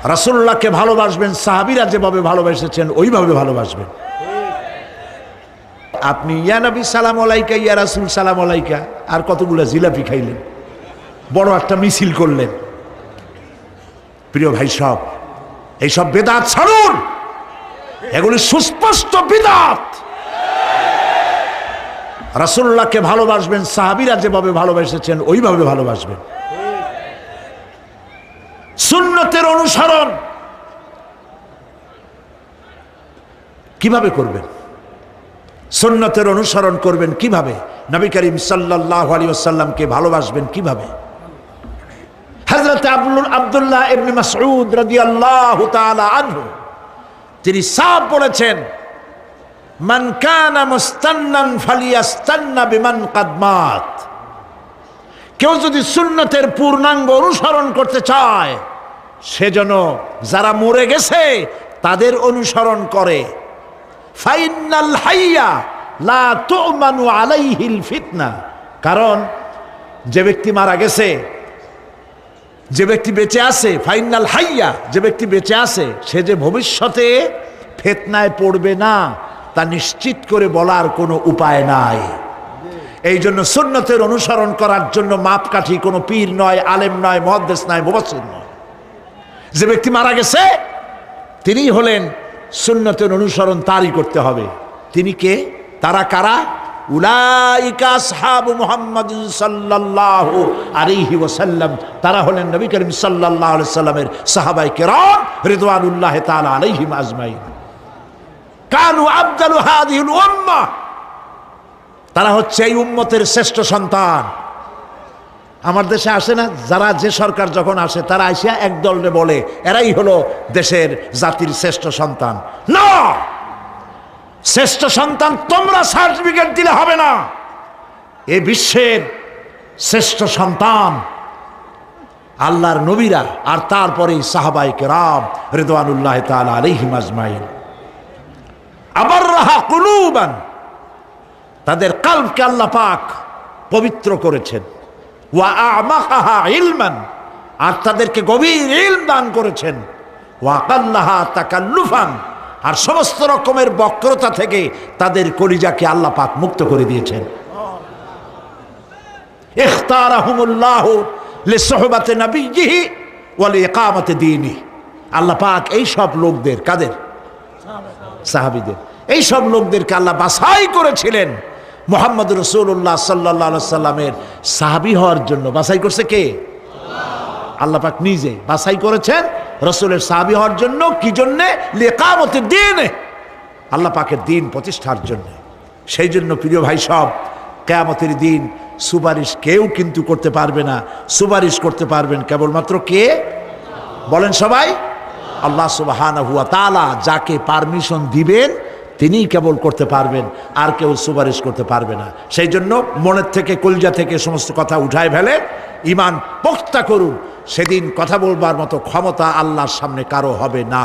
রাসূলুল্লাহকে ভালোবাসবেন, সাহাবীরা যেভাবে ভালোবেসেছেন ওইভাবে ভালোবাসবেন। আপনি ইয়া নবী সালাম আলাইকা, ইয়া রাসূল সালাম আলাইকা, আর কতগুলো জিলাপি খাইলেন, বড় একটা মিছিল করলেন। প্রিয় ভাই সব, এইসব বেদাত ছাড়ুন, এগুলি সুস্পষ্ট বিদআত। রাসূলুল্লাহকে ভালোবাসবেন, সাহাবীরা যেভাবে ভালোবেসেছেন ওইভাবে ভালোবাসবেন। সুন্নতের অনুসরণ কিভাবে করবেন? সুন্নতের অনুসরণ করবেন কিভাবে? নবী করিম সাল্লাল্লাহু আলাইহি ওয়াসাল্লামকে ভালোবাসবেন কিভাবে? হযরত আব্দুল্লাহ ইবনে মাসউদ রাদিয়াল্লাহু তাআলা আনহু তিনি সাফ বলেছেন, মান কানা মুস্তান্নান ফালিয়াস্তান্না বিমান কাদ মাত। কেউ যদি সুন্নতের পূর্ণাঙ্গ অনুসরণ করতে চায়, সেজন্য যারা মরে গেছে তাদের অনুসরণ করে। ফাইনাল হাইয়া লা তু'মানু আলাইহিল ফিতনা। কারণ যে ব্যক্তি মারা গেছে, যে ব্যক্তি বেঁচে আছে, ফাইনাল হাইয়া, যে ব্যক্তি বেঁচে আছে, সে যে ভবিষ্যতে ফিতনায় পড়বে না তা নিশ্চিত করে বলার কোনো উপায় নাই। এই জন্য সুন্নতের অনুসরণ করার জন্য মাপকাঠি কোনো পীর নয়, আলেম নয়, মুহাদ্দিস নয়, মুফাসসির নয়। যে ব্যক্তি মারা গেছে তিনি হলেন সুন্নতের অনুসরণ তারই করতে হবে। তিনি কে? তারা কারা? উলাইকা আসহাবু মুহাম্মাদিন সাল্লাল্লাহু আলাইহি ওয়াসাল্লাম। তারা হলেন নবী করিম সাল্লাল্লাহু আলাইহি সাল্লামের সাহাবায়ে কেরাম রিদওয়ানুল্লাহি তাআলা আলাইহিম আজমাইন। কানু আফদালু হাযিহিল উম্মাহ। তারা হচ্ছে এই উম্মতের শ্রেষ্ঠ সন্তান। আমার দেশে আসে না, যারা যে সরকার যখন আসে তারা আইসা এক দলে বলে এরাই হলো দেশের জাতির শ্রেষ্ঠ সন্তান। না, শ্রেষ্ঠ সন্তান তোমরা সার্টিফিকেট দিলে হবে না। এই বিশ্বের শ্রেষ্ঠ সন্তান আল্লাহর নবীরা, আর তারপরেই সাহাবায়ে কেরাম রিদওয়ানুল্লাহি তাআলা আলাইহিম আজমাইন। আবাররাহা কুলুবান, তাদের কলবকে আল্লাহ পাক পবিত্র করেছেন। ওয়া আমাকাহা ইলমান, আর তাদেরকে গভীর ইলম দান করেছেন। ওয়া কাল্লাহা তাকাল্লুফান, আর সমস্ত রকমের বক্রতা থেকে তাদের কলিজাকে আল্লাহ পাক মুক্ত করে দিয়েছেন। ইখতারাহুমুল্লাহু লিসুহবাতি নবিয়্যিহি ওয়া লিইকামাতি দীনিহি। আল্লাহ পাক এই সব লোকদের, কাদের? সাহাবীদের, এই সব লোকদেরকে আল্লাহ বাছাই করেছিলেন মুহাম্মদ রাসূলুল্লাহ সাল্লাল্লাহু আলাইহি সাল্লামের সাহাবী হওয়ার জন্য। বাছাই করছে কে? আল্লাহ পাক নিজে বাছাই করেছেন রাসূলের সাহাবী হওয়ার জন্য। কি জন্য? লিকামতের দিন, আল্লাহ পাকের দিন প্রতিষ্ঠার জন্য। সেই জন্য প্রিয় ভাই সব, কিয়ামতের দিন সুপারিশ কেউ কিন্তু করতে পারবে না। সুপারিশ করতে পারবেন কেবলমাত্র কে? বলেন সবাই। আল্লাহ সুবহানাহু ওয়া তাআলা যাকে পারমিশন দিবেন তিনিই কেবল করতে পারবেন, আর কেউ সুপারিশ করতে পারবে না। সেই জন্য মনের থেকে, কলজা থেকে সমস্ত কথা উঠায় ফেলে ঈমান পোক্তা করুন। সেদিন কথা বলবার মতো ক্ষমতা আল্লাহর সামনে কারো হবে না।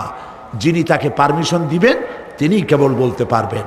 যিনি তাকে পারমিশন দিবেন তিনিই কেবল বলতে পারবেন।